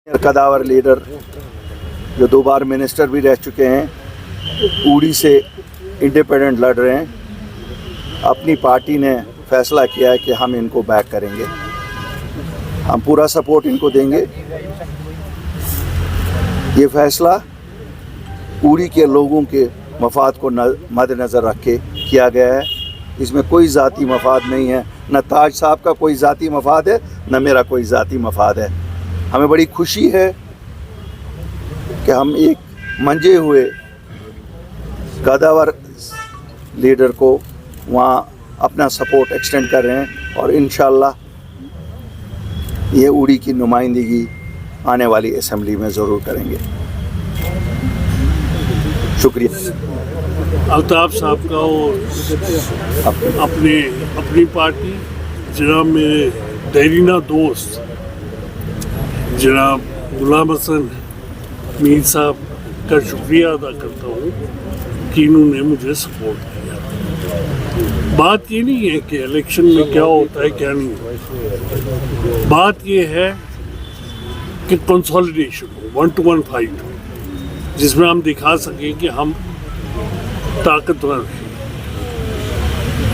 कदावर leader जो 2 बार minister भी रह चुके हैं, उड़ी से इंडिपेंडेंट लड़ रहे हैं। अपनी पार्टी ने फैसला किया है कि हम इनको बैक करेंगे, हम पूरा सपोर्ट इनको देंगे। ये फैसला उड़ी के लोगों के मफाद को मद्देनज़र रख के किया गया है। इसमें कोई ज़ाती मफाद नहीं है, न ताज साहब का कोई ज़ाती मफाद है, न मेरा कोई ज़ाती मफाद है। हमें बड़ी खुशी है कि हम एक मंजे हुए कदावर लीडर को वहाँ अपना सपोर्ट एक्सटेंड कर रहे हैं और इंशाअल्लाह ये उड़ी की नुमाइंदगी आने वाली असेंबली में ज़रूर करेंगे। शुक्रिया। अल्ताफ़ साहब का और अपनी पार्टी जनाब मेरे देरीना दोस्त जनाब गुलाम हसन मीर साहब का शुक्रिया अदा करता हूँ कि इन्होंने मुझे सपोर्ट किया। बात ये नहीं है कि इलेक्शन में क्या होता है क्या नहीं होता, बात ये है कि कंसोलिडेशन हो, 1-to-1 फाइट हो, जिसमें हम दिखा सकें कि हम ताकतवर हैं।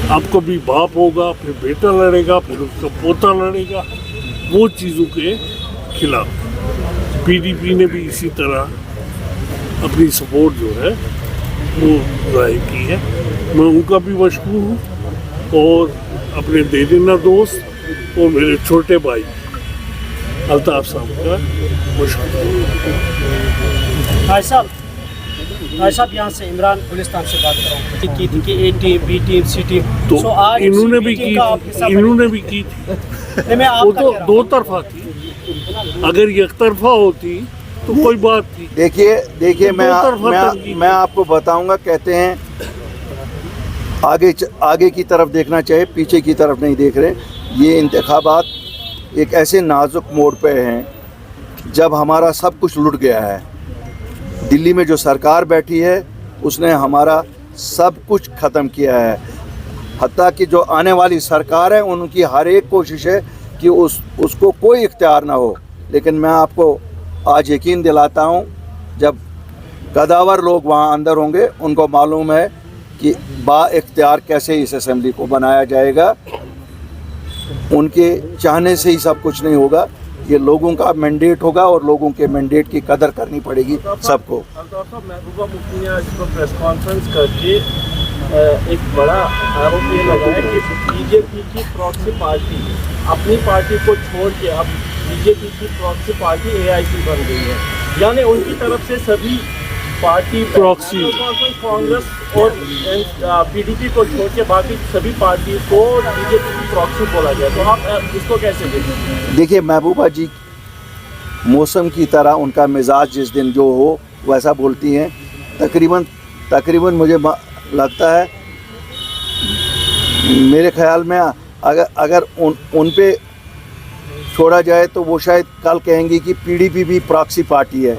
अब कभी बाप होगा, फिर बेटा लड़ेगा, फिर उसका पोता लड़ेगा, वो चीज़ों के खिलाफ पीडीपी ने भी इसी तरह अपनी सपोर्ट जो है वो जाहिर की है। मैं उनका भी मशहूर हूँ और अपने देरीना दोस्त और मेरे छोटे भाई अल्ताफ़ साहब का मशहूर हूँ। भाई साहब यहाँ से इमरान गुलिस्तान से बात कर रहा हूँ की थी कि ए टीम बी टीम सी टीम, तो आज इन्होंने भी की थी वो तो 2 तरफा थी। अगर एक तरफा होती तो कोई बात थी। देखिए मैं आपको बताऊंगा, कहते हैं आगे की तरफ देखना चाहिए, पीछे की तरफ नहीं देख रहे। ये इंतखाबात एक ऐसे नाजुक मोड़ पे हैं जब हमारा सब कुछ लुट गया है। दिल्ली में जो सरकार बैठी है उसने हमारा सब कुछ ख़त्म किया है। हत्ता कि जो आने वाली सरकार है उनकी हर एक कोशिश है कि उसको कोई इख्तियार ना हो। लेकिन मैं आपको आज यकीन दिलाता हूँ, जब कदावर लोग वहाँ अंदर होंगे उनको मालूम है कि बा इख्तियार कैसे इस असेंबली को बनाया जाएगा। उनके चाहने से ही सब कुछ नहीं होगा, ये लोगों का मैंडेट होगा और लोगों के मैंडेट की कदर करनी पड़ेगी सबको। महबूबा मुफ्ती ने आज प्रेस कॉन्फ्रेंस करके एक बड़ा आरोप ये लगाया कि बीजेपी की प्रॉक्सी पार्टी अपनी पार्टी को छोड़ के अब बीजेपी की प्रॉक्सी पार्टी एआईपी बन गई है। यानी उनकी तरफ से सभी पार्टी प्रॉक्सी कांग्रेस और पीडीपी को छोड़ के बाकी सभी पार्टी को बीजेपी की प्रॉक्सी बोला गया। तो आप इसको कैसे देखें? देखिए महबूबा जी मौसम की तरह उनका मिजाज जिस दिन जो हो वैसा बोलती हैं। तकरीबन मुझे लगता है, मेरे ख्याल में अगर उन पे छोड़ा जाए तो वो शायद कल कहेंगी कि पीडीपी भी प्रॉक्सी पार्टी है।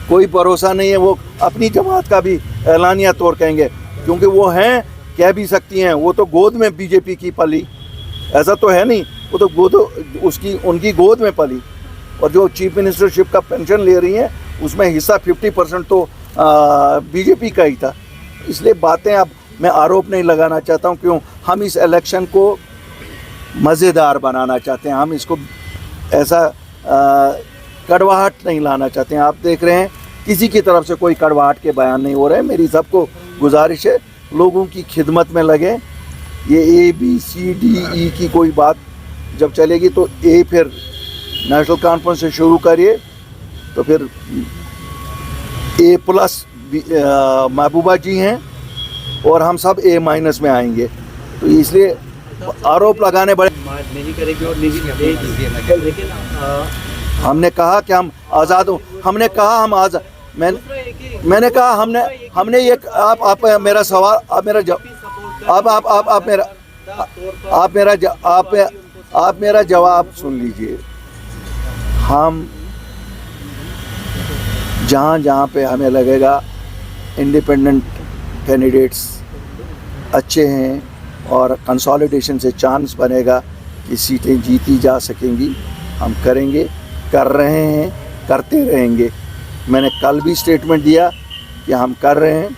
कोई भरोसा नहीं है, वो अपनी जमात का भी एलानिया तौर कहेंगे, क्योंकि वो हैं, कह भी सकती हैं। वो तो गोद में बीजेपी की पली, ऐसा तो है नहीं, वो तो उनकी गोद में पली। और जो चीफ मिनिस्टरशिप का पेंशन ले रही हैं उसमें हिस्सा 50% तो बीजेपी का ही था। इसलिए बातें अब मैं आरोप नहीं लगाना चाहता हूँ, क्यों हम इस इलेक्शन को मज़ेदार बनाना चाहते हैं, हम इसको ऐसा कड़वाहट नहीं लाना चाहते हैं। आप देख रहे हैं किसी की तरफ से कोई कड़वाहट के बयान नहीं हो रहे हैं। मेरी सबको गुजारिश है लोगों की खिदमत में लगे। ये ABCDE की कोई बात जब चलेगी तो ए फिर नेशनल कॉन्फ्रेंस से शुरू करिए, तो फिर A+ महबूबा जी हैं और हम सब A- में आएंगे। तो इसलिए आरोप लगाने बड़े नहीं करेगी और लेकिन हमने कहा कि हम आज़ाद हो, हमने कहा हम आज़ाद, मैंने कहा हमने ये आप मेरा सवाल आप मेरा जवाब सुन लीजिए। हम जहाँ पे हमें लगेगा इंडिपेंडेंट कैंडिडेट्स अच्छे हैं और कंसोलिडेशन से चांस बनेगा कि सीटें जीती जा सकेंगी, हम करेंगे, कर रहे हैं। करते रहेंगे। मैंने कल भी स्टेटमेंट दिया कि हम कर रहे हैं,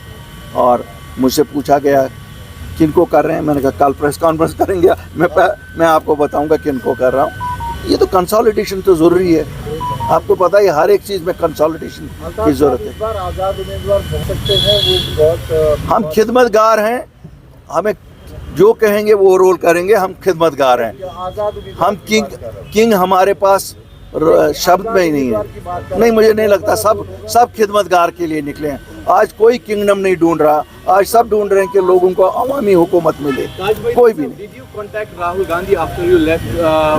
और मुझसे पूछा गया किनको कर रहे हैं, मैंने कहा कल प्रेस कॉन्फ्रेंस करेंगे, मैं आपको बताऊंगा किनको कर रहा हूँ। ये तो कंसोलिडेशन तो ज़रूरी है, आपको पता है हर एक चीज़ में कंसोलिडेशन की ज़रूरत है। इस बार आज़ाद उम्मीदवार हो सकते हैं, वो बहुत हम खिदमतगार हैं, हमें जो कहेंगे वो रोल करेंगे, हम खिदमतगार हैं। आज़ाद उम्मीदवार हम किंग हमारे पास शब्द में ही नहीं है। नहीं, मुझे नहीं लगता, सब खिदमतगार के लिए निकले हैं। आज कोई किंगडम नहीं ढूंढ रहा, आज सब ढूंढ रहे हैं कि लोगों को अवामी हुकूमत मिले, कोई भी नहीं। Did you contact Rahul Gandhi after you left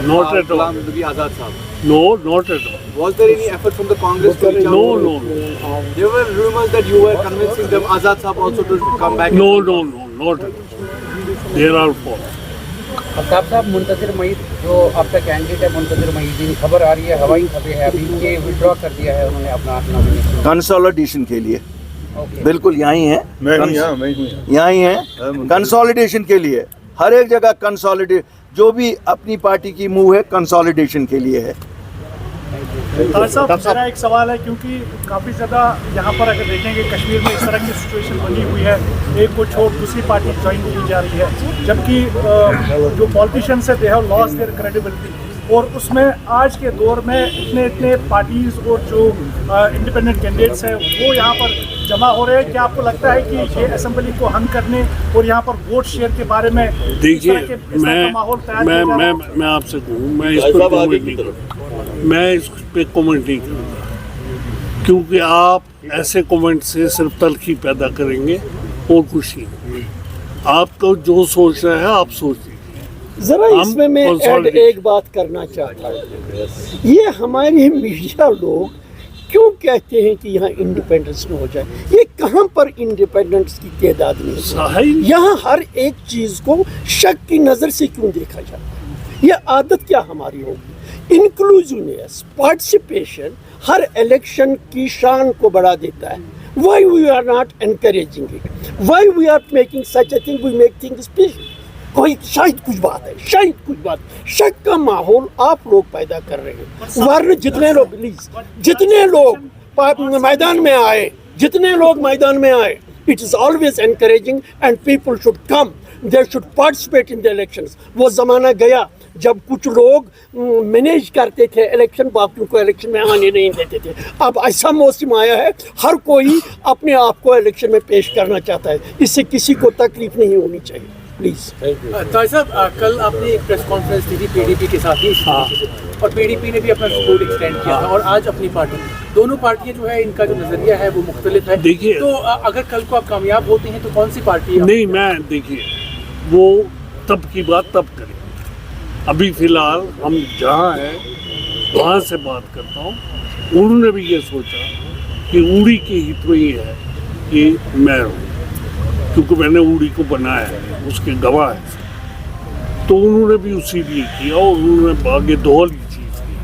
Not at all. Ghulam Nabi Azad Sahab? No, not at all. Was there any effort from the Congress to reach out? No. There were rumors that you were convincing them, Azad Sahab, also to come back. No, not at all. There are false. Aftab साहब, मुंतज़िर मईद जो आपका candidate है, मुंतज़िर मईदीन, खबर आ रही है, हवाई खबरें है अभी के विड्रॉ कर दिया है उन्होंने अपना नॉमिनेशन। कंसोलिडेशन के लिए ओके, बिल्कुल यहीं है, यहीं है कंसोलिडेशन के लिए। हर एक जगह कंसोलिडेट, जो भी अपनी पार्टी की मूव है कंसोलिडेशन के लिए है। साहब, मेरा एक सवाल है, क्योंकि काफ़ी ज़्यादा यहाँ पर अगर देखेंगे कश्मीर में इस तरह की सिचुएशन बनी हुई है, एक को छोड़ दूसरी पार्टी ज्वाइन की जा रही है, जबकि जो पॉलिटिशियंस है they have lost their credibility, और उसमें आज के दौर में इतने पार्टीज़ और जो इंडिपेंडेंट कैंडिडेट्स हैं वो यहाँ पर जमा हो रहे हैं। क्या आपको लगता है कि ये असेंबली को हंग करने और यहाँ पर वोट शेयर के बारे में देखिए, माहौल मैं आपसे कहूँ, मैं इस पर कमेंट नहीं करूँगा, मैं इस पे कमेंट नहीं करूँगा, क्योंकि आप ऐसे कमेंट से सिर्फ तलखी पैदा करेंगे और कुछ नहीं। आपको जो सोचना है आप सोच लीजिए। जरा इसमें मैं ऐड एक बात करना चाहता हूँ, ये हमारे मीडिया लोग क्यों कहते हैं कि यहाँ इंडिपेंडेंस न हो जाए? ये कहाँ पर इंडिपेंडेंस की तादाद नहीं है? यहाँ हर एक चीज़ को शक की नज़र से क्यों देखा जाता है? ये आदत क्या हमारी होगी? इंक्लूसिवनेस, पार्टिसिपेशन हर इलेक्शन की शान को बढ़ा देता है। Why we are not encouraging it? Why we are making such a thing? We make things special. कोई शायद कुछ बात है, शायद कुछ बात, शक का माहौल आप लोग पैदा कर रहे हैं। वरना जितने लोग मैदान में आए, it is always encouraging and people should come, they should participate in the elections. वो ज़माना गया जब कुछ लोग मैनेज करते थे इलेक्शन, बाकियों को इलेक्शन में आने नहीं देते थे। अब ऐसा मौसम आया है, हर कोई अपने आप को इलेक्शन में पेश करना चाहता है, इससे किसी को तकलीफ नहीं होनी चाहिए, प्लीज़। ताज साहब, कल आपने एक प्रेस कॉन्फ्रेंस दी थी पीडीपी के साथ ही, और पीडीपी ने भी अपना सपोर्ट एक्सटेंड किया था, और आज अपनी पार्टी, दोनों पार्टियां जो है इनका जो नजरिया है वो मुख्तलिफ है। देखिए, तो अगर कल को आप कामयाब होते हैं तो कौन सी पार्टी है? नहीं, मैं देखिए वो तब की बात तब करें, अभी फिलहाल हम जहाँ हैं वहाँ से बात करता हूँ। उन्होंने भी ये सोचा कि उड़ी के हित में ही है कि मैं हूँ, क्योंकि मैंने उड़ी को बनाया है, उसके गवाह है, तो उन्होंने भी उसी लिए किया और उन्होंने आगे दोहरी चीज़ की।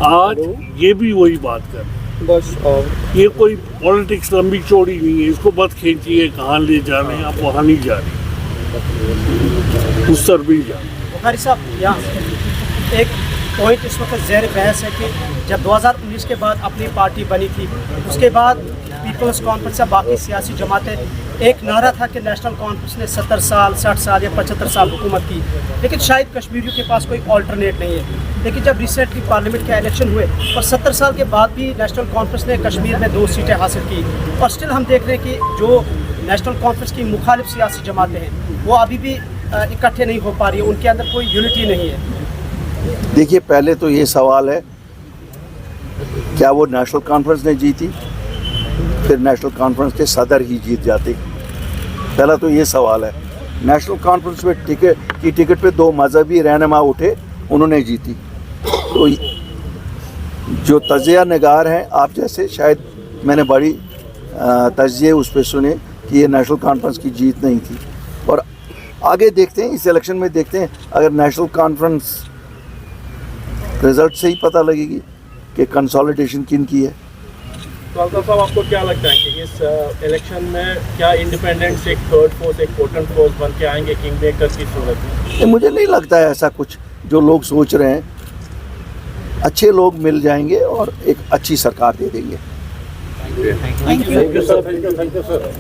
आज ये भी वही बात कर रहे हैं बस, और ये कोई पॉलिटिक्स लंबी चौड़ी नहीं है, इसको मत खींचिए कहाँ ले जा रहे हैं, आप वहाँ नहीं जा रहे, उस तरफ भी जा रहे। बुखारी साहब, यहाँ एक पॉइंट इस वक्त ज़ेर बहस है कि जब 2019 के बाद अपनी पार्टी बनी थी, उसके बाद पीपल्स कॉन्फ्रेंस या बाकी सियासी जमातें, एक नारा था कि नेशनल कॉन्फ्रेंस ने 70 साल 60 साल या 75 साल हुकूमत की, लेकिन शायद कश्मीरियों के पास कोई ऑल्टरनेट नहीं है। लेकिन जब रिसेंटली पार्लियामेंट के इलेक्शन हुए और 70 साल के बाद भी नेशनल कॉन्फ्रेंस ने कश्मीर में 2 सीटें हासिल की, और स्टिल हम देख रहे हैं कि जो नेशनल कॉन्फ्रेंस की मुखालिफ सियासी जमातें हैं वो अभी भी इकट्ठे नहीं हो पा रही है, उनके अंदर कोई यूनिटी नहीं है। देखिए, पहले तो ये सवाल है क्या वो नेशनल कॉन्फ्रेंस ने जीती, फिर नेशनल कॉन्फ्रेंस के सदर ही जीत जाते? पहला तो ये सवाल है। नेशनल कॉन्फ्रेंस में टिकट पे 2 मजहबी रहनुमा उठे, उन्होंने जीती। तो जो तजिया नगार हैं आप जैसे, शायद मैंने बड़ी तजिए उस पर सुने कि ये नेशनल कॉन्फ्रेंस की जीत नहीं थी। और आगे देखते हैं, इस इलेक्शन में देखते हैं, अगर नेशनल कॉन्फ्रेंस रिजल्ट से ही पता लगेगी कि कंसोलिडेशन किन की है। तो अल्ताफ साहब, आपको क्या लगता है कि इस इलेक्शन में क्या इंडिपेंडेंट्स एक थर्ड फोर्स, एक पोटेंट फोर्स बन के आएंगे किंग मेकर की सूरत में? मुझे नहीं लगता है ऐसा कुछ जो लोग सोच रहे हैं। अच्छे लोग मिल जाएंगे और एक अच्छी सरकार दे देंगे। Thank you sir.